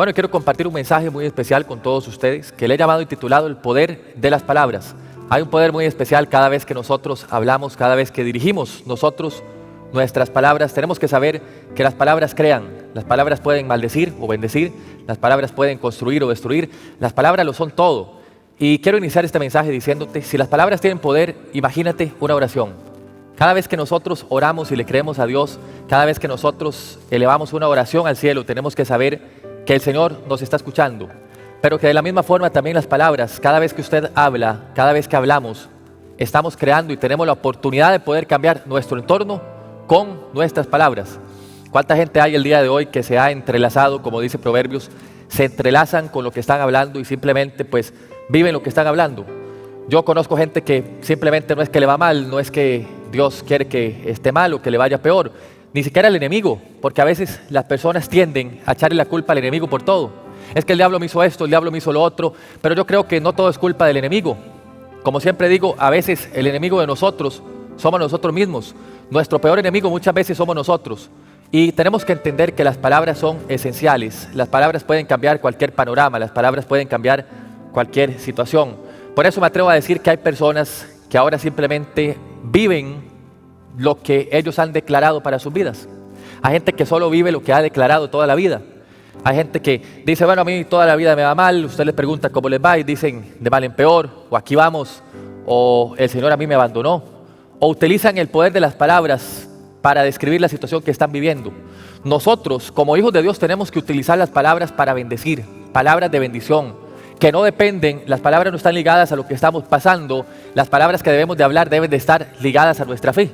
Bueno, quiero compartir un mensaje muy especial con todos ustedes que le he llamado y titulado El poder de las palabras. Hay un poder muy especial cada vez que nosotros hablamos, cada vez que dirigimos nosotros nuestras palabras. Tenemos que saber que las palabras crean. Las palabras pueden maldecir o bendecir, las palabras pueden construir o destruir, las palabras lo son todo. Y quiero iniciar este mensaje diciéndote, si las palabras tienen poder, imagínate una oración. Cada vez que nosotros oramos y le creemos a Dios, cada vez que nosotros elevamos una oración al cielo, tenemos que saber que el Señor nos está escuchando, pero que de la misma forma también las palabras, cada vez que usted habla, cada vez que hablamos, estamos creando y tenemos la oportunidad de poder cambiar nuestro entorno con nuestras palabras. ¿Cuánta gente hay el día de hoy que se ha entrelazado, como dice Proverbios, se entrelazan con lo que están hablando y simplemente pues viven lo que están hablando? Yo conozco gente que simplemente no es que le va mal, no es que Dios quiere que esté mal o que le vaya peor, ni siquiera el enemigo, porque a veces las personas tienden a echarle la culpa al enemigo por todo. Es que el diablo me hizo esto, el diablo me hizo lo otro, pero yo creo que no todo es culpa del enemigo. Como siempre digo, a veces el enemigo de nosotros somos nosotros mismos. Nuestro peor enemigo muchas veces somos nosotros. Y tenemos que entender que las palabras son esenciales. Las palabras pueden cambiar cualquier panorama, las palabras pueden cambiar cualquier situación. Por eso me atrevo a decir que hay personas que ahora simplemente viven lo que ellos han declarado para sus vidas. Hay gente que solo vive lo que ha declarado toda la vida. Hay gente que dice, bueno, a mí toda la vida me va mal, usted les pregunta cómo les va y dicen de mal en peor, o aquí vamos, o el Señor a mí me abandonó, o utilizan el poder de las palabras para describir la situación que están viviendo. Nosotros, como hijos de Dios, tenemos que utilizar las palabras para bendecir, palabras de bendición, que no dependen, las palabras no están ligadas a lo que estamos pasando, las palabras que debemos de hablar deben de estar ligadas a nuestra fe.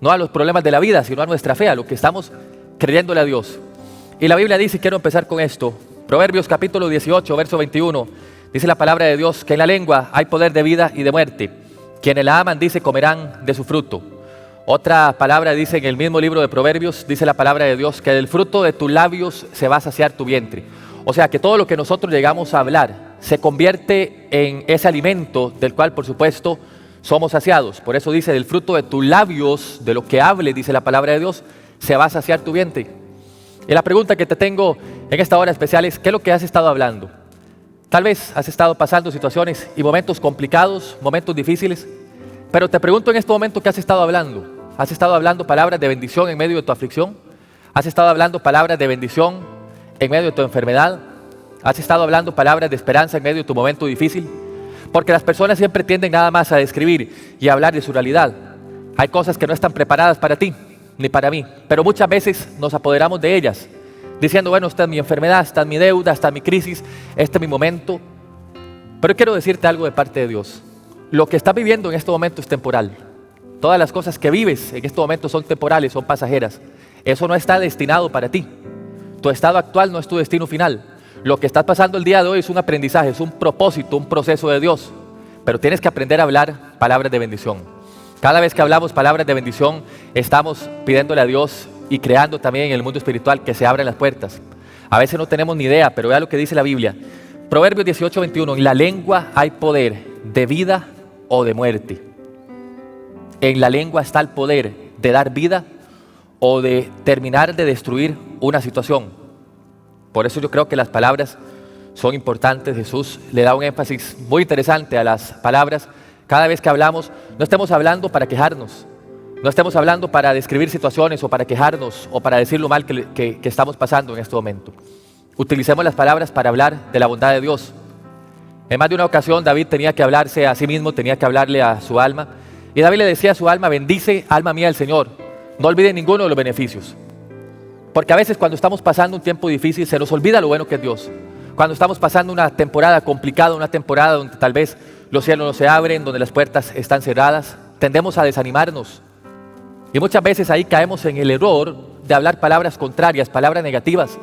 No a los problemas de la vida, sino a nuestra fe, a lo que estamos creyéndole a Dios. Y la Biblia dice, quiero empezar con esto, Proverbios capítulo 18, verso 21, dice la palabra de Dios, que en la lengua hay poder de vida y de muerte. Quienes la aman, dice, comerán de su fruto. Otra palabra dice en el mismo libro de Proverbios, dice la palabra de Dios, que del fruto de tus labios se va a saciar tu vientre. O sea, que todo lo que nosotros llegamos a hablar se convierte en ese alimento del cual, por supuesto, somos saciados. Por eso dice, del fruto de tus labios, de lo que hable, dice la palabra de Dios, se va a saciar tu vientre. Y la pregunta que te tengo en esta hora especial es, ¿qué es lo que has estado hablando? Tal vez has estado pasando situaciones y momentos complicados, momentos difíciles, pero te pregunto en este momento, ¿qué has estado hablando? ¿Has estado hablando palabras de bendición en medio de tu aflicción? ¿Has estado hablando palabras de bendición en medio de tu enfermedad? ¿Has estado hablando palabras de esperanza en medio de tu momento difícil? Porque las personas siempre tienden nada más a describir y a hablar de su realidad. Hay cosas que no están preparadas para ti, ni para mí, pero muchas veces nos apoderamos de ellas, diciendo, bueno, esta es mi enfermedad, esta es mi deuda, esta es mi crisis, este es mi momento. Pero quiero decirte algo de parte de Dios. Lo que estás viviendo en este momento es temporal. Todas las cosas que vives en este momento son temporales, son pasajeras. Eso no está destinado para ti. Tu estado actual no es tu destino final. Lo que estás pasando el día de hoy es un aprendizaje, es un propósito, un proceso de Dios. Pero tienes que aprender a hablar palabras de bendición. Cada vez que hablamos palabras de bendición, estamos pidiéndole a Dios y creando también en el mundo espiritual que se abran las puertas. A veces no tenemos ni idea, pero vea lo que dice la Biblia. Proverbios 18, 21. En la lengua hay poder de vida o de muerte. En la lengua está el poder de dar vida o de terminar de destruir una situación. Por eso yo creo que las palabras son importantes. Jesús le da un énfasis muy interesante a las palabras. Cada vez que hablamos, no estemos hablando para quejarnos, no estemos hablando para describir situaciones o para quejarnos o para decir lo mal que estamos pasando en este momento. Utilicemos las palabras para hablar de la bondad de Dios. En más de una ocasión David tenía que hablarse a sí mismo, tenía que hablarle a su alma. Y David le decía a su alma, bendice alma mía al Señor, no olvides ninguno de los beneficios. Porque a veces cuando estamos pasando un tiempo difícil se nos olvida lo bueno que es Dios. Cuando estamos pasando una temporada complicada, una temporada donde tal vez los cielos no se abren, donde las puertas están cerradas, tendemos a desanimarnos. Y muchas veces ahí caemos en el error de hablar palabras contrarias, palabras negativas,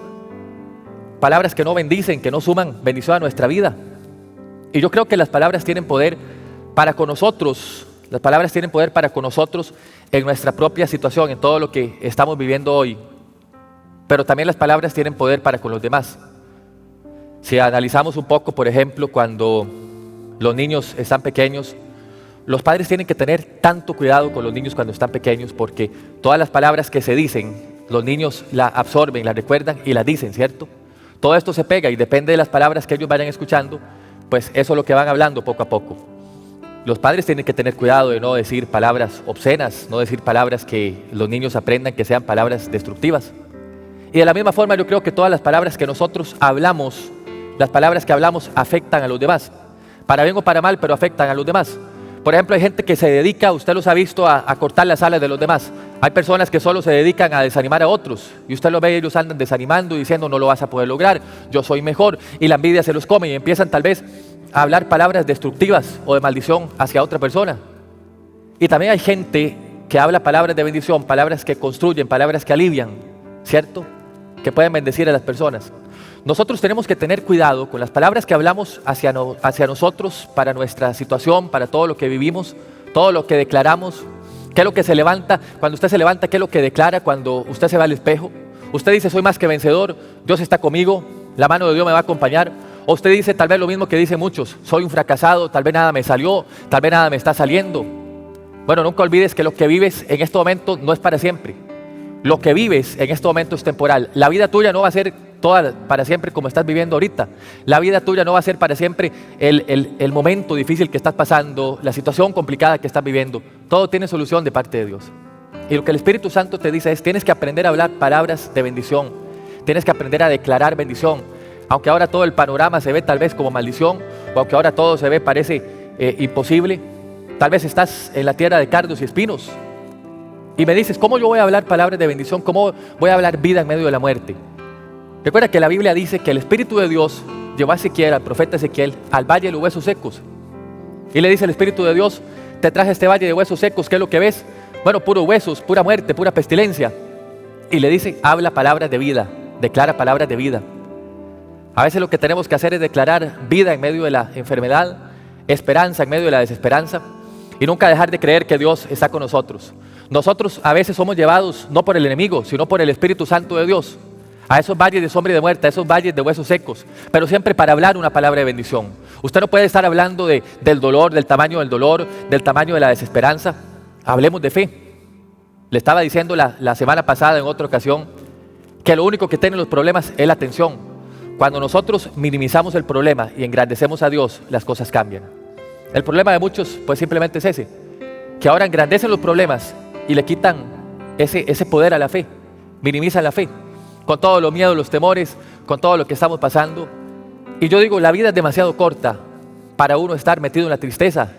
palabras que no bendicen, que no suman bendición a nuestra vida. Y yo creo que las palabras tienen poder para con nosotros, las palabras tienen poder para con nosotros en nuestra propia situación, en todo lo que estamos viviendo hoy. Pero también las palabras tienen poder para con los demás. Si analizamos un poco, por ejemplo, cuando los niños están pequeños, los padres tienen que tener tanto cuidado con los niños cuando están pequeños, porque todas las palabras que se dicen, los niños las absorben, las recuerdan y las dicen, ¿cierto? Todo esto se pega y depende de las palabras que ellos vayan escuchando, pues eso es lo que van hablando poco a poco. Los padres tienen que tener cuidado de no decir palabras obscenas, no decir palabras que los niños aprendan que sean palabras destructivas. Y de la misma forma yo creo que todas las palabras que nosotros hablamos, las palabras que hablamos afectan a los demás. Para bien o para mal, pero afectan a los demás. Por ejemplo, hay gente que se dedica, usted los ha visto, a cortar las alas de los demás. Hay personas que solo se dedican a desanimar a otros. Y usted los ve, ellos andan desanimando y diciendo no lo vas a poder lograr, yo soy mejor. Y la envidia se los come y empiezan tal vez a hablar palabras destructivas o de maldición hacia otra persona. Y también hay gente que habla palabras de bendición, palabras que construyen, palabras que alivian, ¿cierto? Que pueden bendecir a las personas. Nosotros tenemos que tener cuidado con las palabras que hablamos hacia nosotros, para nuestra situación, para todo lo que vivimos, todo lo que declaramos. ¿Qué es lo que se levanta? Cuando usted se levanta, ¿qué es lo que declara cuando usted se va al espejo? Usted dice, soy más que vencedor, Dios está conmigo, la mano de Dios me va a acompañar. O usted dice tal vez lo mismo que dicen muchos, soy un fracasado, tal vez nada me salió, tal vez nada me está saliendo. Bueno, nunca olvides que lo que vives en este momento no es para siempre. Lo que vives en este momento es temporal. La vida tuya no va a ser toda para siempre como estás viviendo ahorita. La vida tuya no va a ser para siempre el momento difícil que estás pasando, la situación complicada que estás viviendo. Todo tiene solución de parte de Dios. Y lo que el Espíritu Santo te dice es, tienes que aprender a hablar palabras de bendición. Tienes que aprender a declarar bendición. Aunque ahora todo el panorama se ve tal vez como maldición, o aunque ahora todo se ve, parece imposible, tal vez estás en la tierra de cardos y espinos. Y me dices, ¿cómo yo voy a hablar palabras de bendición? ¿Cómo voy a hablar vida en medio de la muerte? Recuerda que la Biblia dice que el Espíritu de Dios llevó a Ezequiel, al profeta Ezequiel, al valle de los huesos secos. Y le dice el Espíritu de Dios, te traje este valle de huesos secos, ¿qué es lo que ves? Bueno, puros huesos, pura muerte, pura pestilencia. Y le dice, habla palabras de vida, declara palabras de vida. A veces lo que tenemos que hacer es declarar vida en medio de la enfermedad, esperanza en medio de la desesperanza, y nunca dejar de creer que Dios está con nosotros. Nosotros a veces somos llevados no por el enemigo, sino por el Espíritu Santo de Dios, a esos valles de sombra y de muerte, a esos valles de huesos secos, pero siempre para hablar una palabra de bendición. Usted no puede estar hablando del dolor, del tamaño del dolor, del tamaño de la desesperanza. Hablemos de fe. Le estaba diciendo la semana pasada en otra ocasión que lo único que tienen los problemas es la atención. Cuando nosotros minimizamos el problema y engrandecemos a Dios, las cosas cambian. El problema de muchos pues simplemente es ese, que ahora engrandecen los problemas y le quitan ese poder a la fe, minimizan la fe, con todos los miedos, los temores, con todo lo que estamos pasando. Y yo digo, la vida es demasiado corta para uno estar metido en la tristeza,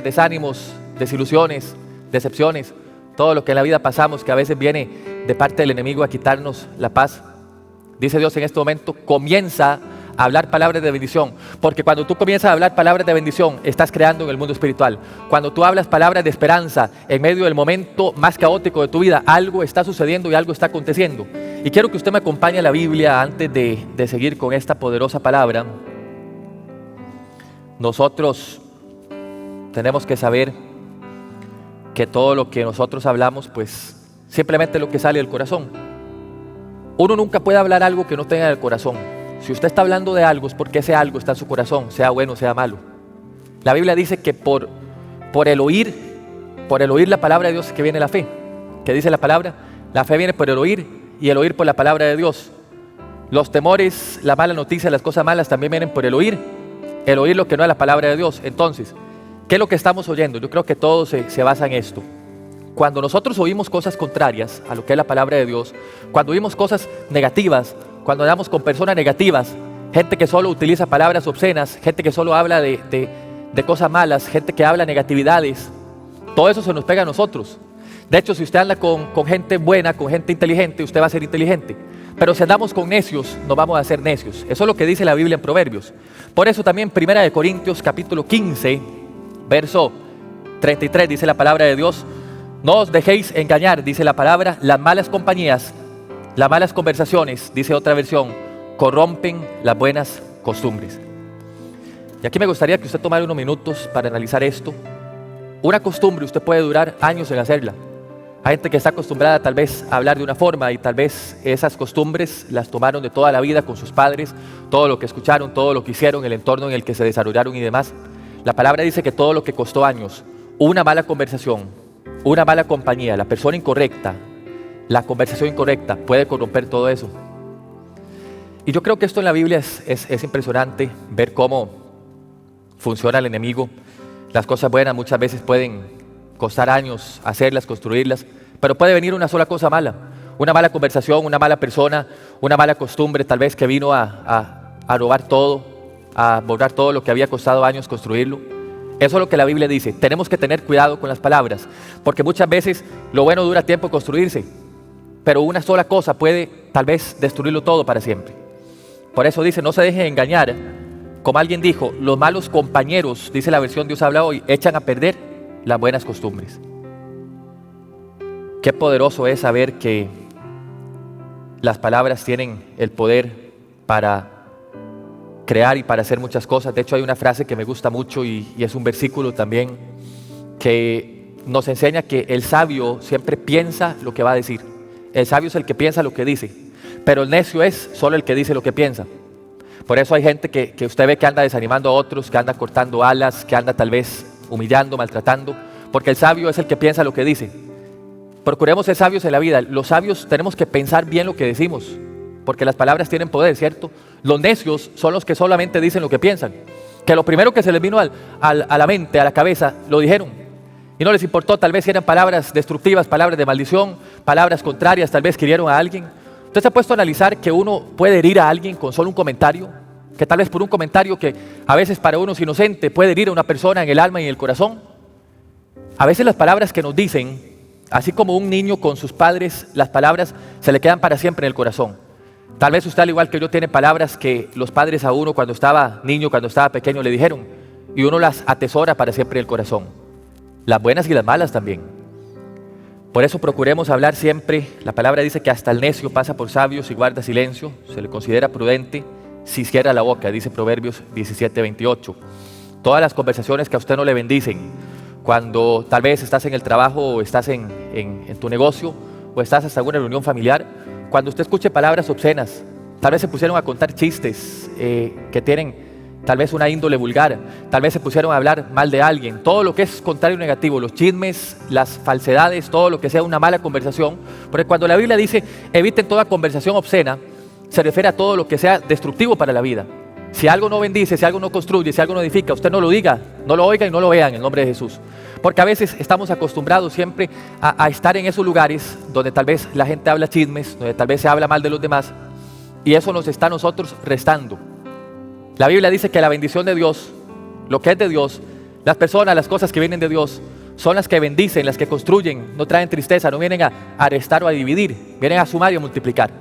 desánimos, desilusiones, decepciones, todo lo que en la vida pasamos, que a veces viene de parte del enemigo a quitarnos la paz. Dice Dios en este momento, comienza a hablar palabras de bendición, porque cuando tú comienzas a hablar palabras de bendición, estás creando en el mundo espiritual. Cuando tú hablas palabras de esperanza en medio del momento más caótico de tu vida, algo está sucediendo y algo está aconteciendo. Y quiero que usted me acompañe a la Biblia antes de seguir con esta poderosa palabra. Nosotros tenemos que saber que todo lo que nosotros hablamos, pues simplemente es lo que sale del corazón. Uno nunca puede hablar algo que no tenga en el corazón. Si usted está hablando de algo es porque ese algo está en su corazón, sea bueno, sea malo. La Biblia dice que por el oír la palabra de Dios es que viene la fe. ¿Qué dice la palabra? La fe viene por el oír y el oír por la palabra de Dios. Los temores, la mala noticia, las cosas malas también vienen por el oír lo que no es la palabra de Dios. Entonces, ¿qué es lo que estamos oyendo? Yo creo que todo se basa en esto. Cuando nosotros oímos cosas contrarias a lo que es la palabra de Dios, cuando oímos cosas negativas, cuando andamos con personas negativas, gente que solo utiliza palabras obscenas, gente que solo habla de cosas malas, gente que habla negatividades, todo eso se nos pega a nosotros. De hecho, si usted anda con gente buena, con gente inteligente, usted va a ser inteligente. Pero si andamos con necios, nos vamos a hacer necios. Eso es lo que dice la Biblia en Proverbios. Por eso también 1 Corintios capítulo 15, verso 33, dice la palabra de Dios: no os dejéis engañar, dice la palabra, las malas compañías, las malas conversaciones, dice otra versión, corrompen las buenas costumbres. Y aquí me gustaría que usted tomara unos minutos para analizar esto. Una costumbre usted puede durar años en hacerla. Hay gente que está acostumbrada tal vez a hablar de una forma y tal vez esas costumbres las tomaron de toda la vida con sus padres, todo lo que escucharon, todo lo que hicieron, el entorno en el que se desarrollaron y demás. La palabra dice que todo lo que costó años, una mala conversación, una mala compañía, la persona incorrecta, la conversación incorrecta puede corromper todo eso. Y yo creo que esto en la Biblia es impresionante, ver cómo funciona el enemigo. Las cosas buenas muchas veces pueden costar años hacerlas, construirlas, pero puede venir una sola cosa mala. Una mala conversación, una mala persona, una mala costumbre tal vez que vino a robar todo, a borrar todo lo que había costado años construirlo. Eso es lo que la Biblia dice. Tenemos que tener cuidado con las palabras, porque muchas veces lo bueno dura tiempo construirse, pero una sola cosa puede tal vez destruirlo todo para siempre. Por eso dice, no se dejen engañar. Como alguien dijo, los malos compañeros, dice la versión Dios habla hoy, echan a perder las buenas costumbres. Qué poderoso es saber que las palabras tienen el poder para crear y para hacer muchas cosas. De hecho, hay una frase que me gusta mucho y es un versículo también que nos enseña que el sabio siempre piensa lo que va a decir. El sabio es el que piensa lo que dice, pero el necio es solo el que dice lo que piensa. Por eso hay gente que usted ve que anda desanimando a otros, que anda cortando alas, que anda tal vez humillando, maltratando, porque el sabio es el que piensa lo que dice. Procuremos ser sabios en la vida. Los sabios tenemos que pensar bien lo que decimos, porque las palabras tienen poder, ¿cierto? Los necios son los que solamente dicen lo que piensan, que lo primero que se les vino a la mente, a la cabeza, lo dijeron. Y no les importó tal vez si eran palabras destructivas, palabras de maldición, palabras contrarias, tal vez que hirieron a alguien. ¿Usted se ha puesto a analizar que uno puede herir a alguien con solo un comentario? Que tal vez por un comentario que a veces para uno es inocente puede herir a una persona en el alma y en el corazón. A veces las palabras que nos dicen, así como un niño con sus padres, las palabras se le quedan para siempre en el corazón. Tal vez usted al igual que yo tiene palabras que los padres a uno cuando estaba niño, cuando estaba pequeño le dijeron y uno las atesora para siempre en el corazón. Las buenas y las malas también. Por eso procuremos hablar siempre. La palabra dice que hasta el necio pasa por sabio si guarda silencio. Se le considera prudente si cierra la boca, dice Proverbios 17:28. Todas las conversaciones que a usted no le bendicen, cuando tal vez estás en el trabajo o estás en tu negocio o estás hasta en una reunión familiar, cuando usted escuche palabras obscenas, tal vez se pusieron a contar chistes que tienen tal vez una índole vulgar, tal vez se pusieron a hablar mal de alguien, todo lo que es contrario y negativo, los chismes, las falsedades, todo lo que sea una mala conversación, porque cuando la Biblia dice eviten toda conversación obscena, se refiere a todo lo que sea destructivo para la vida. Si algo no bendice, si algo no construye, si algo no edifica, usted no lo diga, no lo oiga y no lo vea en el nombre de Jesús. Porque a veces estamos acostumbrados siempre a estar en esos lugares donde tal vez la gente habla chismes, donde tal vez se habla mal de los demás, y eso nos está a nosotros restando. La Biblia dice que la bendición de Dios, lo que es de Dios, las personas, las cosas que vienen de Dios, son las que bendicen, las que construyen, no traen tristeza, no vienen a restar o a dividir, vienen a sumar y a multiplicar.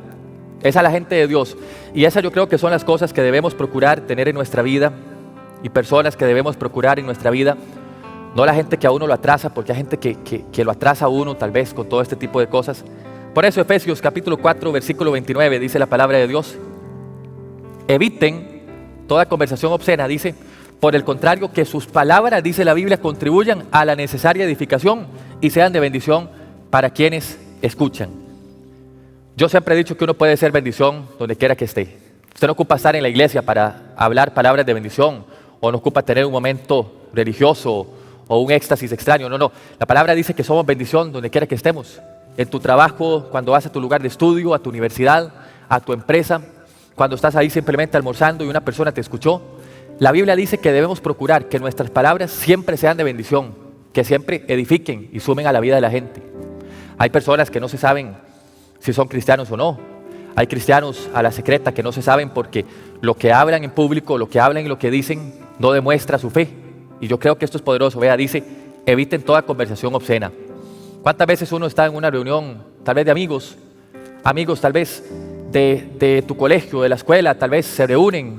Esa es la gente de Dios. Y esas yo creo que son las cosas que debemos procurar tener en nuestra vida y personas que debemos procurar en nuestra vida. No la gente que a uno lo atrasa, porque hay gente que lo atrasa a uno tal vez con todo este tipo de cosas. Por eso Efesios capítulo 4 versículo 29 dice la palabra de Dios: eviten toda conversación obscena, dice, por el contrario, que sus palabras, dice la Biblia, contribuyan a la necesaria edificación y sean de bendición para quienes escuchan. Yo siempre he dicho que uno puede ser bendición donde quiera que esté. Usted no ocupa estar en la iglesia para hablar palabras de bendición, o no ocupa tener un momento religioso o un éxtasis extraño. No. La palabra dice que somos bendición donde quiera que estemos. En tu trabajo, cuando vas a tu lugar de estudio, a tu universidad, a tu empresa, cuando estás ahí simplemente almorzando y una persona te escuchó. La Biblia dice que debemos procurar que nuestras palabras siempre sean de bendición, que siempre edifiquen y sumen a la vida de la gente. Hay personas que no se saben si son cristianos o no. Hay cristianos a la secreta que no se saben porque lo que hablan en público, lo que hablan y lo que dicen no demuestra su fe. Y yo creo que esto es poderoso. Vea, dice, eviten toda conversación obscena. ¿Cuántas veces uno está en una reunión, tal vez de amigos tal vez de tu colegio, de la escuela, tal vez se reúnen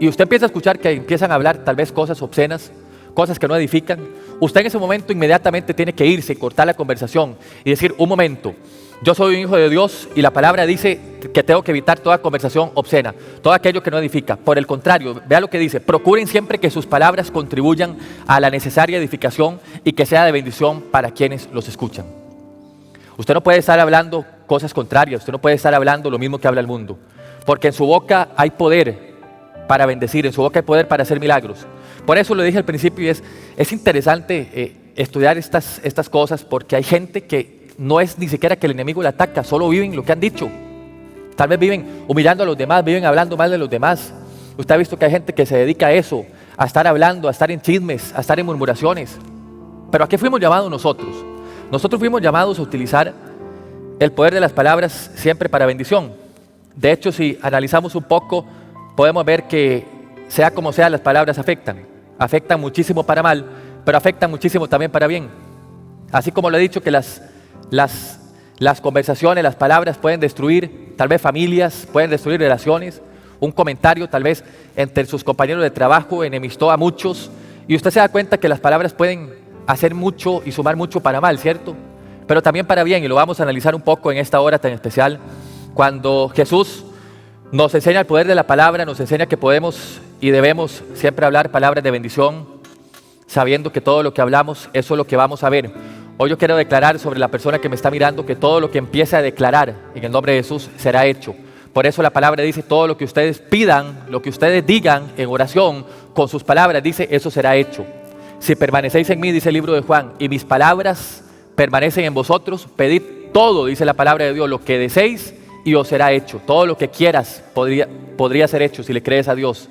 y usted empieza a escuchar que empiezan a hablar tal vez cosas obscenas, cosas que no edifican? Usted en ese momento inmediatamente tiene que irse, cortar la conversación y decir, un momento, yo soy un hijo de Dios y la palabra dice que tengo que evitar toda conversación obscena, todo aquello que no edifica. Por el contrario, vea lo que dice, procuren siempre que sus palabras contribuyan a la necesaria edificación y que sea de bendición para quienes los escuchan. Usted no puede estar hablando cosas contrarias, usted no puede estar hablando lo mismo que habla el mundo, porque en su boca hay poder para bendecir, en su boca hay poder para hacer milagros. Por eso lo dije al principio y es interesante estudiar estas cosas, porque hay gente que no es ni siquiera que el enemigo le ataca, solo viven lo que han dicho. Tal vez viven humillando a los demás, viven hablando mal de los demás. Usted ha visto que hay gente que se dedica a eso, a estar hablando, a estar en chismes, a estar en murmuraciones. Pero ¿a qué fuimos llamados nosotros? Nosotros fuimos llamados a utilizar el poder de las palabras siempre para bendición. De hecho, si analizamos un poco, podemos ver que sea como sea, las palabras afectan. Afectan muchísimo para mal, pero afectan muchísimo también para bien. Así como lo he dicho que las conversaciones, las palabras pueden destruir tal vez familias, pueden destruir relaciones. Un comentario tal vez entre sus compañeros de trabajo enemistó a muchos. Y usted se da cuenta que las palabras pueden hacer mucho y sumar mucho para mal, ¿cierto? Pero también para bien, y lo vamos a analizar un poco en esta hora tan especial, cuando Jesús nos enseña el poder de la palabra, nos enseña que podemos y debemos siempre hablar palabras de bendición, sabiendo que todo lo que hablamos, eso es lo que vamos a ver. Hoy yo quiero declarar sobre la persona que me está mirando que todo lo que empiece a declarar en el nombre de Jesús será hecho. Por eso la palabra dice, todo lo que ustedes pidan, lo que ustedes digan en oración, con sus palabras, dice, eso será hecho. Si permanecéis en mí, dice el libro de Juan, y mis palabras permanecen en vosotros, pedid todo, dice la palabra de Dios, lo que deseéis y os será hecho. Todo lo que quieras podría ser hecho si le crees a Dios.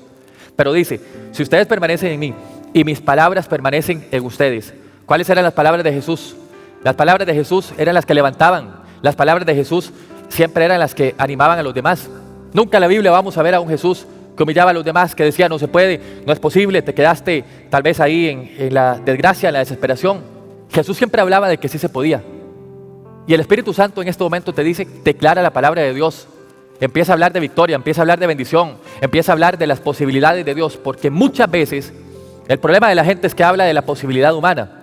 Pero dice, si ustedes permanecen en mí y mis palabras permanecen en ustedes. ¿Cuáles eran las palabras de Jesús? Las palabras de Jesús eran las que levantaban. Las palabras de Jesús siempre eran las que animaban a los demás. Nunca en la Biblia vamos a ver a un Jesús que humillaba a los demás, que decía no se puede, no es posible, te quedaste tal vez ahí en la desgracia, en la desesperación. Jesús siempre hablaba de que sí se podía. Y el Espíritu Santo en este momento te dice, declara la palabra de Dios. Empieza a hablar de victoria, empieza a hablar de bendición, empieza a hablar de las posibilidades de Dios, porque muchas veces el problema de la gente es que habla de la posibilidad humana.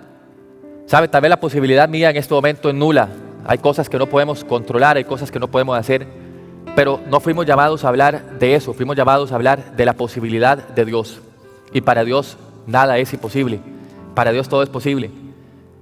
¿Sabe? Tal vez la posibilidad mía en este momento es nula. Hay cosas que no podemos controlar, hay cosas que no podemos hacer, pero no fuimos llamados a hablar de eso, fuimos llamados a hablar de la posibilidad de Dios. Y para Dios nada es imposible, para Dios todo es posible.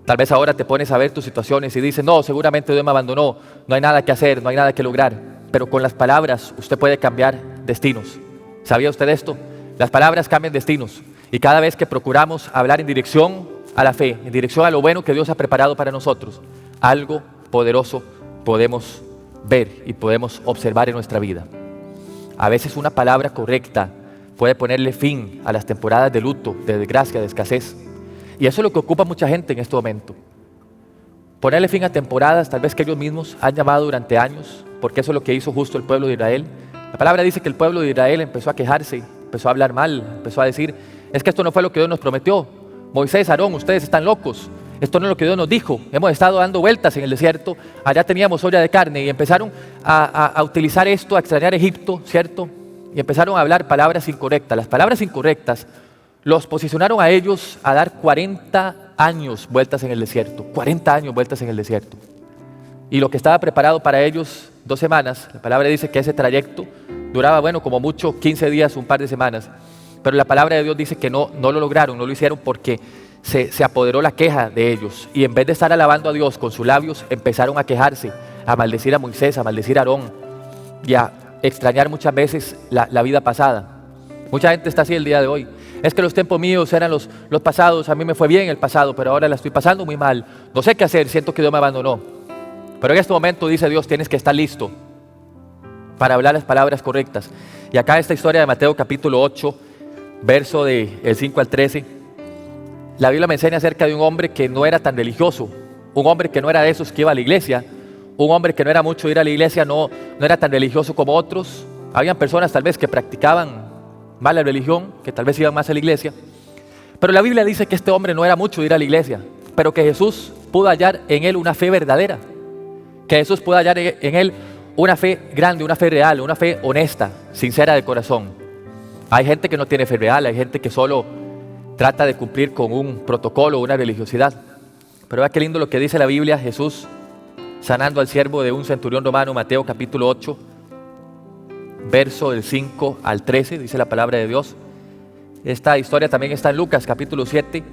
Tal vez ahora te pones a ver tus situaciones y dices, no, seguramente Dios me abandonó, no hay nada que hacer, no hay nada que lograr. Pero con las palabras usted puede cambiar destinos. ¿Sabía usted esto? Las palabras cambian destinos. Y cada vez que procuramos hablar en dirección a la fe, en dirección a lo bueno que Dios ha preparado para nosotros, algo poderoso podemos ver y podemos observar en nuestra vida. A veces una palabra correcta puede ponerle fin a las temporadas de luto, de desgracia, de escasez. Y eso es lo que ocupa a mucha gente en este momento. Ponerle fin a temporadas tal vez que ellos mismos han llamado durante años, porque eso es lo que hizo justo el pueblo de Israel. La palabra dice que el pueblo de Israel empezó a quejarse, empezó a hablar mal, empezó a decir, es que esto no fue lo que Dios nos prometió. Moisés, Aarón, ustedes están locos. Esto no es lo que Dios nos dijo. Hemos estado dando vueltas en el desierto. Allá teníamos olla de carne y empezaron a utilizar esto, a extrañar Egipto, ¿cierto? Y empezaron a hablar palabras incorrectas. Las palabras incorrectas los posicionaron a ellos a dar 40 años vueltas en el desierto. 40 años vueltas en el desierto. Y lo que estaba preparado para ellos, 2 semanas, la palabra dice que ese trayecto duraba, bueno, como mucho 15 días, un par de semanas. Pero la palabra de Dios dice que no lo lograron, no lo hicieron porque se apoderó la queja de ellos. Y en vez de estar alabando a Dios con sus labios, empezaron a quejarse, a maldecir a Moisés, a maldecir a Aarón y a extrañar muchas veces la vida pasada. Mucha gente está así el día de hoy. Es que los tiempos míos eran los pasados, a mí me fue bien el pasado, pero ahora la estoy pasando muy mal. No sé qué hacer, siento que Dios me abandonó. Pero en este momento dice Dios, tienes que estar listo para hablar las palabras correctas. Y acá esta historia de Mateo capítulo 8, verso del 5 al 13, la Biblia me enseña acerca de un hombre que no era tan religioso, un hombre que no era de esos que iba a la iglesia, un hombre que no era mucho ir a la iglesia, no era tan religioso como otros. Habían personas tal vez que practicaban más la religión, que tal vez iban más a la iglesia. Pero la Biblia dice que este hombre no era mucho de ir a la iglesia, pero que Jesús pudo hallar en él una fe verdadera, que Jesús pudo hallar en él una fe grande, una fe real, una fe honesta, sincera de corazón. Hay gente que no tiene fe real, hay gente que solo trata de cumplir con un protocolo, una religiosidad. Pero vea qué lindo lo que dice la Biblia, Jesús sanando al siervo de un centurión romano, Mateo capítulo 8, verso del 5 al 13, dice la palabra de Dios. Esta historia también está en Lucas capítulo 7,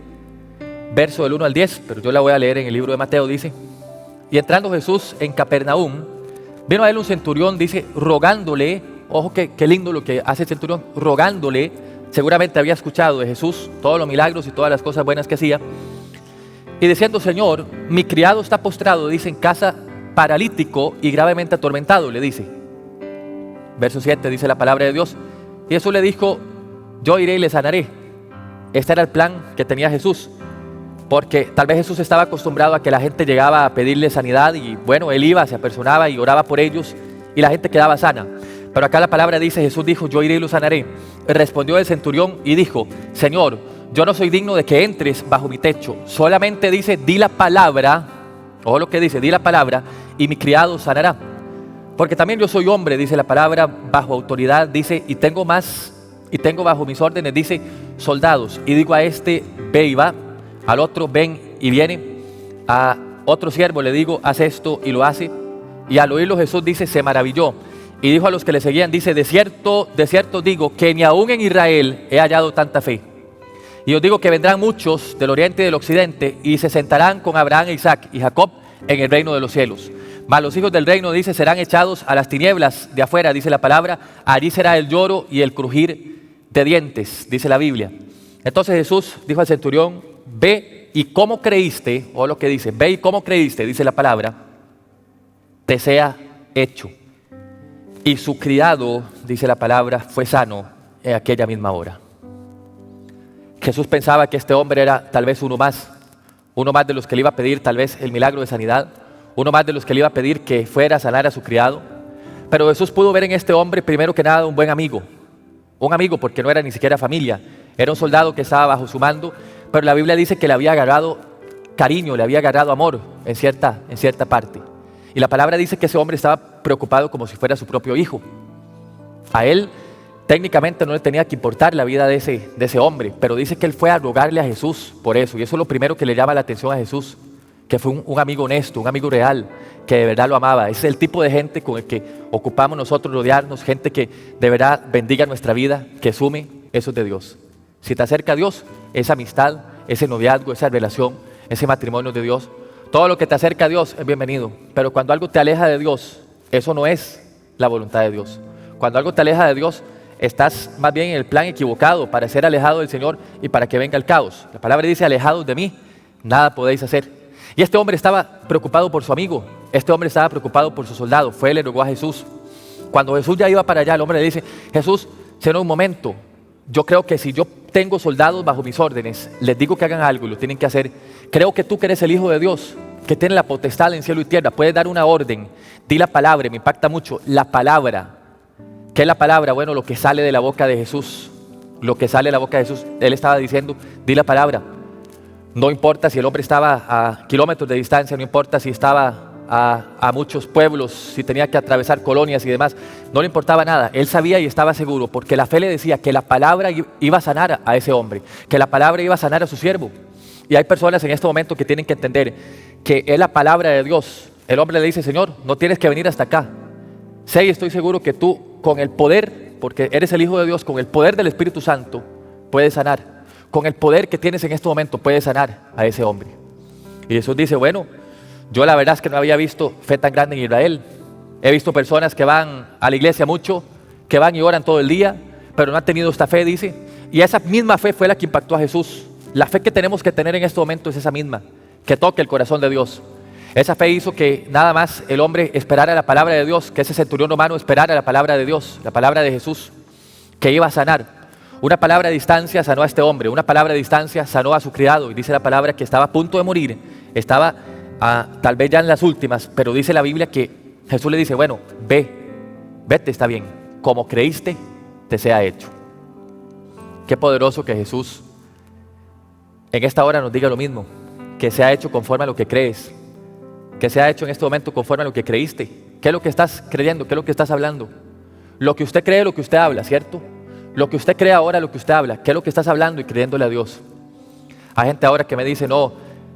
verso del 1 al 10, pero yo la voy a leer en el libro de Mateo, dice. Y entrando Jesús en Capernaum, vino a él un centurión, dice, rogándole, ojo qué lindo lo que hace el centurión, rogándole, seguramente había escuchado de Jesús todos los milagros y todas las cosas buenas que hacía, y diciendo, Señor, mi criado está postrado, dice, en casa, paralítico y gravemente atormentado, le dice. verso 7 dice la palabra de Dios. Y Jesús le dijo, yo iré y le sanaré. Este era el plan que tenía Jesús, porque tal vez Jesús estaba acostumbrado a que la gente llegaba a pedirle sanidad y bueno, él iba, se apersonaba y oraba por ellos y la gente quedaba sana. Pero acá la palabra dice, Jesús dijo, yo iré y lo sanaré. Respondió el centurión y dijo, Señor, yo no soy digno de que entres bajo mi techo. Solamente dice, di la palabra, ojo lo que dice, di la palabra y mi criado sanará. Porque también yo soy hombre, dice la palabra, bajo autoridad, dice, y tengo bajo mis órdenes, dice, soldados. Y digo a este, ve y va, al otro, ven y viene, a otro siervo le digo, haz esto y lo hace. Y al oírlo Jesús dice, se maravilló. Y dijo a los que le seguían, dice, de cierto digo que ni aún en Israel he hallado tanta fe. Y os digo que vendrán muchos del oriente y del occidente y se sentarán con Abraham, Isaac y Jacob en el reino de los cielos. Mas los hijos del reino, dice, serán echados a las tinieblas de afuera, dice la palabra. Allí será el lloro y el crujir de dientes, dice la Biblia. Entonces Jesús dijo al centurión, ve y cómo creíste, o lo que dice, ve y cómo creíste, dice la palabra, te sea hecho. Y su criado, dice la palabra, fue sano en aquella misma hora. Jesús pensaba que este hombre era tal vez uno más de los que le iba a pedir tal vez el milagro de sanidad, uno más de los que le iba a pedir que fuera a sanar a su criado. Pero Jesús pudo ver en este hombre primero que nada un buen amigo, porque no era ni siquiera familia, era un soldado que estaba bajo su mando, pero la Biblia dice que le había agarrado cariño, le había agarrado amor en cierta parte. Y la palabra dice que ese hombre estaba preocupado como si fuera su propio hijo. A él técnicamente no le tenía que importar la vida de ese hombre, pero dice que él fue a rogarle a Jesús por eso. Y eso es lo primero que le llama la atención a Jesús, que fue un amigo honesto, un amigo real, que de verdad lo amaba. Ese es el tipo de gente con el que ocupamos nosotros rodearnos, gente que de verdad bendiga nuestra vida, que sume, eso es de Dios. Si te acerca a Dios, esa amistad, ese noviazgo, esa relación, ese matrimonio de Dios, todo lo que te acerca a Dios es bienvenido. Pero cuando algo te aleja de Dios, eso no es la voluntad de Dios. Cuando algo te aleja de Dios, estás más bien en el plan equivocado para ser alejado del Señor y para que venga el caos. La palabra dice, alejados de mí, nada podéis hacer. Y este hombre estaba preocupado por su amigo, este hombre estaba preocupado por su soldado. Fue y le rogó a Jesús. Cuando Jesús ya iba para allá, el hombre le dice, Jesús, Señor, un momento, yo creo que si yo tengo soldados bajo mis órdenes, les digo que hagan algo y lo tienen que hacer. Creo que tú que eres el Hijo de Dios, que tiene la potestad en cielo y tierra, puedes dar una orden. Di la palabra, me impacta mucho, la palabra. ¿Qué es la palabra? Bueno, lo que sale de la boca de Jesús. Lo que sale de la boca de Jesús. Él estaba diciendo, di la palabra. No importa si el hombre estaba a kilómetros de distancia, no importa si estaba a muchos pueblos, si tenía que atravesar colonias y demás, no le importaba nada. Él sabía y estaba seguro, porque la fe le decía que la palabra iba a sanar a ese hombre, que la palabra iba a sanar a su siervo. Y hay personas en este momento que tienen que entender que es la palabra de Dios. El hombre le dice, Señor, no tienes que venir hasta acá. Sé y estoy seguro que tú, con el poder, porque eres el Hijo de Dios, con el poder del Espíritu Santo, puedes sanar. Con el poder que tienes en este momento, puedes sanar a ese hombre. Y Jesús dice, bueno, yo la verdad es que no había visto fe tan grande en Israel. He visto personas que van a la iglesia mucho, que van y oran todo el día, pero no han tenido esta fe, dice. Y esa misma fe fue la que impactó a Jesús. La fe que tenemos que tener en este momento es esa misma, que toque el corazón de Dios. Esa fe hizo que nada más el hombre esperara la palabra de Dios, que ese centurión romano esperara la palabra de Dios, la palabra de Jesús, que iba a sanar. Una palabra a distancia sanó a este hombre, una palabra a distancia sanó a su criado. Y dice la palabra que estaba a punto de morir, estaba tal vez ya en las últimas, pero dice la Biblia que Jesús le dice, bueno, vete, está bien, como creíste, te sea hecho. Qué poderoso que Jesús en esta hora nos diga lo mismo, que sea hecho conforme a lo que crees, que sea hecho en este momento conforme a lo que creíste. ¿Qué es lo que estás creyendo? ¿Qué es lo que estás hablando? Lo que usted cree, lo que usted habla, ¿cierto? Lo que usted cree ahora, lo que usted habla, ¿qué es lo que estás hablando y creyéndole a Dios? Hay gente ahora que me dice, no,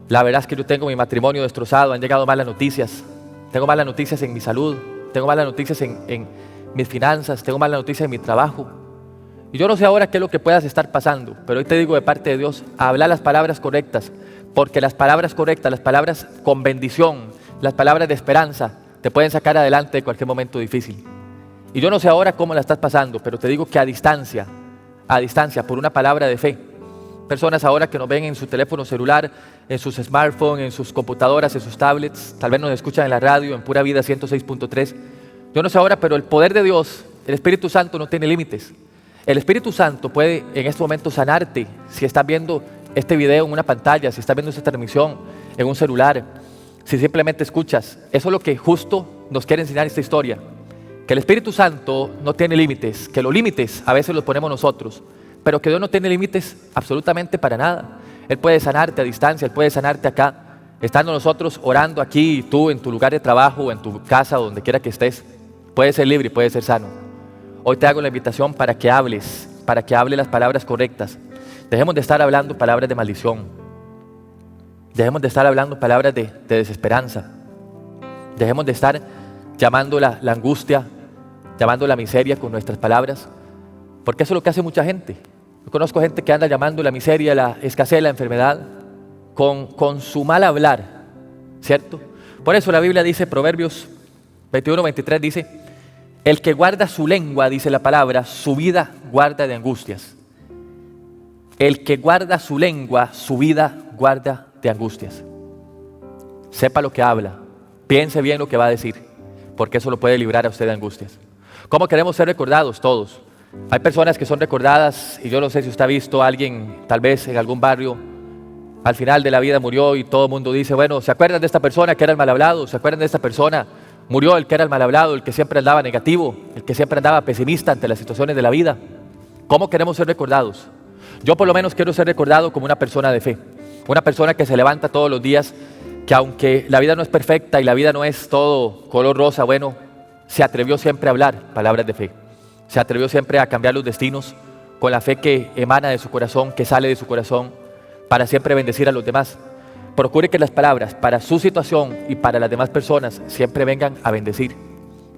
la verdad es que yo tengo mi matrimonio destrozado, han llegado malas noticias, tengo malas noticias en mi salud, tengo malas noticias en mis finanzas, tengo malas noticias en mi trabajo. Y yo no sé ahora qué es lo que puedas estar pasando, pero hoy te digo de parte de Dios, habla las palabras correctas, porque las palabras correctas, las palabras con bendición, las palabras de esperanza, te pueden sacar adelante de cualquier momento difícil. Y yo no sé ahora cómo la estás pasando, pero te digo que a distancia, por una palabra de fe. Personas ahora que nos ven en su teléfono celular, en sus smartphones, en sus computadoras, en sus tablets, tal vez nos escuchan en la radio, en Pura Vida 106.3. Yo no sé ahora, pero el poder de Dios El Espíritu Santo no tiene límites. El Espíritu Santo puede en este momento sanarte si estás viendo este video en una pantalla, si estás viendo esta transmisión en un celular, si simplemente escuchas. Eso es lo que justo nos quiere enseñar esta historia. Que el Espíritu Santo no tiene límites, que los límites a veces los ponemos nosotros, pero que Dios no tiene límites absolutamente para nada. Él puede sanarte a distancia, Él puede sanarte acá, estando nosotros orando aquí, tú en tu lugar de trabajo, en tu casa, donde quiera que estés. Puedes ser libre y puedes ser sano. Hoy te hago la invitación para que hables las palabras correctas. Dejemos de estar hablando palabras de maldición. Dejemos de estar hablando palabras de desesperanza. Dejemos de estar llamando la angustia, llamando la miseria con nuestras palabras, porque eso es lo que hace mucha gente. Yo conozco gente que anda llamando la miseria, la escasez, la enfermedad, con su mal hablar, ¿cierto? Por eso la Biblia dice, Proverbios 21:23 dice, el que guarda su lengua, dice la palabra, su vida guarda de angustias. El que guarda su lengua, su vida guarda de angustias. Sepa lo que habla, piense bien lo que va a decir, porque eso lo puede librar a usted de angustias. ¿Cómo queremos ser recordados todos? Hay personas que son recordadas, y yo no sé si usted ha visto a alguien, tal vez en algún barrio, al final de la vida murió y todo el mundo dice, bueno, ¿se acuerdan de esta persona que era el mal hablado? ¿Se acuerdan de esta persona? Murió el que era el mal hablado, el que siempre andaba negativo, el que siempre andaba pesimista ante las situaciones de la vida. ¿Cómo queremos ser recordados? Yo por lo menos quiero ser recordado como una persona de fe, una persona que se levanta todos los días, que aunque la vida no es perfecta y la vida no es todo color rosa, bueno, se atrevió siempre a hablar palabras de fe. Se atrevió siempre a cambiar los destinos con la fe que emana de su corazón, que sale de su corazón, para siempre bendecir a los demás. Procure que las palabras para su situación y para las demás personas siempre vengan a bendecir.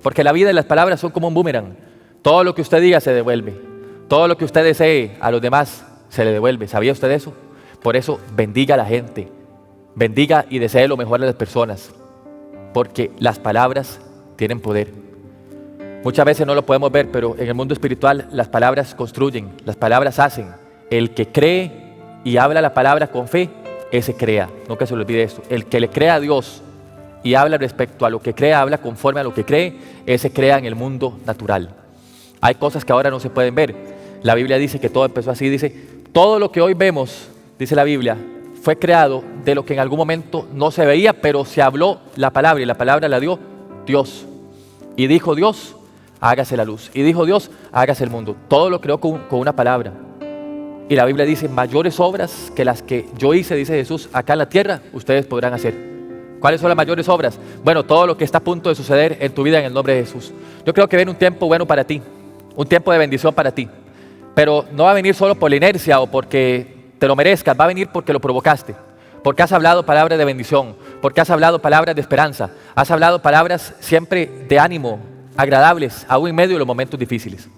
Porque la vida y las palabras son como un boomerang. Todo lo que usted diga se devuelve. Todo lo que usted desee a los demás se le devuelve. ¿Sabía usted eso? Por eso bendiga a la gente. Bendiga y desee lo mejor a las personas. Porque las palabras tienen poder. Muchas veces no lo podemos ver, pero en el mundo espiritual las palabras construyen, las palabras hacen. El que cree y habla la palabra con fe, ese crea. Nunca se le olvide esto. El que le crea a Dios y habla respecto a lo que crea, habla conforme a lo que cree, ese crea en el mundo natural. Hay cosas que ahora no se pueden ver. La Biblia dice que todo empezó así. Dice, todo lo que hoy vemos, dice la Biblia, fue creado de lo que en algún momento no se veía, pero se habló la palabra y la palabra la dio Dios. Y dijo Dios, hágase la luz. Y dijo Dios, hágase el mundo. Todo lo creó con una palabra. Y la Biblia dice, mayores obras que las que yo hice, dice Jesús, acá en la tierra, ustedes podrán hacer. ¿Cuáles son las mayores obras? Bueno, todo lo que está a punto de suceder en tu vida en el nombre de Jesús. Yo creo que viene un tiempo bueno para ti, un tiempo de bendición para ti. Pero no va a venir solo por la inercia o porque te lo merezcas, va a venir porque lo provocaste. Porque has hablado palabras de bendición, porque has hablado palabras de esperanza, has hablado palabras siempre de ánimo, agradables, aún en medio de los momentos difíciles.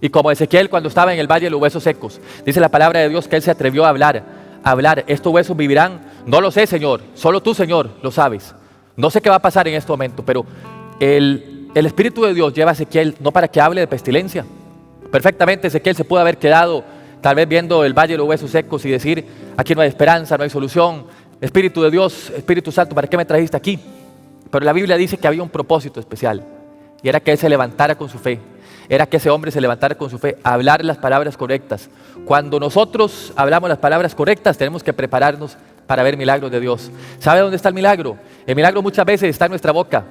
Y como Ezequiel cuando estaba en el valle de los huesos secos, dice la palabra de Dios que él se atrevió a hablar, estos huesos vivirán. No lo sé, Señor, solo tú, Señor, lo sabes. No sé qué va a pasar en este momento, pero el Espíritu de Dios lleva a Ezequiel no para que hable de pestilencia. Perfectamente Ezequiel se pudo haber quedado tal vez viendo el valle de los huesos secos y decir, aquí no hay esperanza, no hay solución. Espíritu de Dios, Espíritu Santo, ¿para qué me trajiste aquí? Pero la Biblia dice que había un propósito especial y era que él se levantara con su fe. Era que ese hombre se levantara con su fe, a hablar las palabras correctas. Cuando nosotros hablamos las palabras correctas, tenemos que prepararnos para ver milagros de Dios. ¿Sabe dónde está el milagro? El milagro muchas veces está en nuestra boca.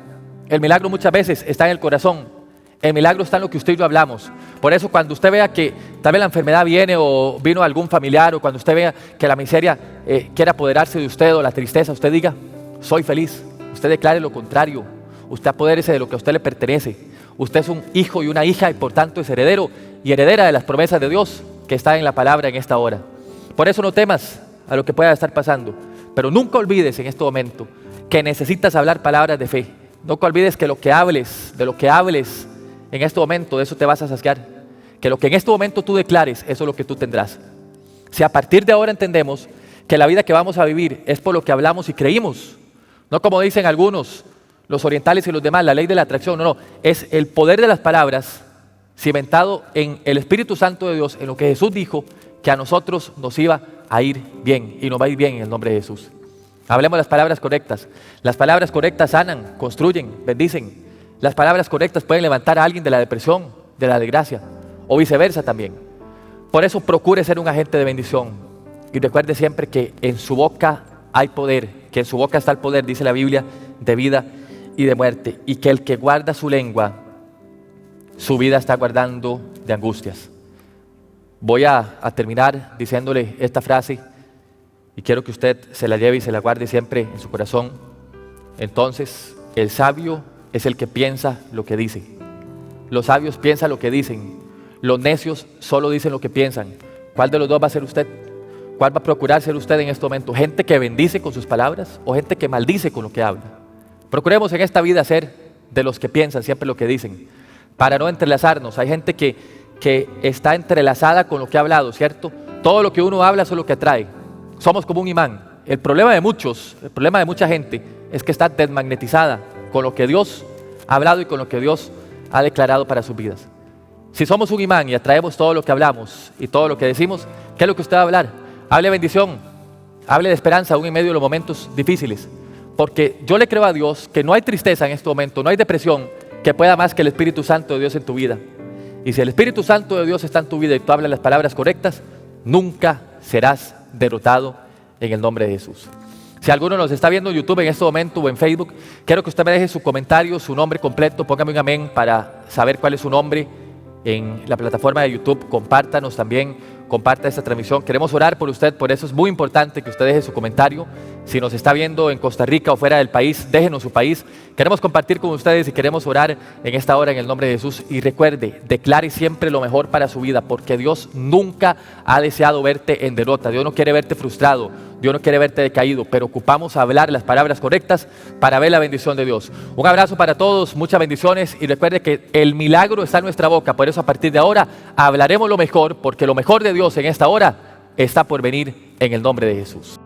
El milagro muchas veces está en el corazón. El milagro está en lo que usted y yo hablamos. Por eso cuando usted vea que tal vez la enfermedad viene o vino algún familiar, o cuando usted vea que la miseria quiere apoderarse de usted o la tristeza, usted diga, soy feliz. Usted declare lo contrario. Usted apodérese de lo que a usted le pertenece. Usted es un hijo y una hija y por tanto es heredero y heredera de las promesas de Dios que está en la palabra en esta hora. Por eso no temas a lo que pueda estar pasando, pero nunca olvides en este momento que necesitas hablar palabras de fe. Nunca olvides que lo que hables, de lo que hables en este momento, de eso te vas a saciar. Que lo que en este momento tú declares, eso es lo que tú tendrás. Si a partir de ahora entendemos que la vida que vamos a vivir es por lo que hablamos y creímos, no como dicen algunos, los orientales y los demás, la ley de la atracción, no, es el poder de las palabras cimentado en el Espíritu Santo de Dios, en lo que Jesús dijo, que a nosotros nos iba a ir bien y nos va a ir bien en el nombre de Jesús. Hablemos las palabras correctas. Las palabras correctas sanan, construyen, bendicen. Las palabras correctas pueden levantar a alguien de la depresión, de la desgracia, o viceversa también. Por eso procure ser un agente de bendición y recuerde siempre que en su boca hay poder, que en su boca está el poder, dice la Biblia, de vida y de muerte, y que el que guarda su lengua, su vida está guardando de angustias. Voy a terminar diciéndole esta frase y quiero que usted se la lleve y se la guarde siempre en su corazón. Entonces, el sabio es el que piensa lo que dice. Los sabios piensan lo que dicen. Los necios solo dicen lo que piensan. ¿Cuál de los dos va a ser usted? ¿Cuál va a procurar ser usted en este momento? ¿Gente que bendice con sus palabras o gente que maldice con lo que habla? Procuremos en esta vida ser de los que piensan siempre lo que dicen, para no entrelazarnos. Hay gente que está entrelazada con lo que ha hablado, ¿cierto? Todo lo que uno habla es lo que atrae. Somos como un imán. El problema de mucha gente es que está desmagnetizada con lo que Dios ha hablado y con lo que Dios ha declarado para sus vidas. Si somos un imán y atraemos todo lo que hablamos y todo lo que decimos, ¿qué es lo que usted va a hablar? Hable bendición, hable de esperanza aún en medio de los momentos difíciles. Porque yo le creo a Dios que no hay tristeza en este momento, no hay depresión que pueda más que el Espíritu Santo de Dios en tu vida. Y si el Espíritu Santo de Dios está en tu vida y tú hablas las palabras correctas, nunca serás derrotado en el nombre de Jesús. Si alguno nos está viendo en YouTube en este momento o en Facebook, quiero que usted me deje su comentario, su nombre completo, póngame un amén para saber cuál es su nombre en la plataforma de YouTube. Compártanos también, comparta esta transmisión. Queremos orar por usted, por eso es muy importante que usted deje su comentario. Si nos está viendo en Costa Rica o fuera del país, déjenos su país. Queremos compartir con ustedes y queremos orar en esta hora en el nombre de Jesús. Y recuerde, declare siempre lo mejor para su vida, porque Dios nunca ha deseado verte en derrota. Dios no quiere verte frustrado, Dios no quiere verte decaído, pero ocupamos hablar las palabras correctas para ver la bendición de Dios. Un abrazo para todos, muchas bendiciones y recuerde que el milagro está en nuestra boca. Por eso a partir de ahora hablaremos lo mejor, porque lo mejor de Dios en esta hora está por venir en el nombre de Jesús.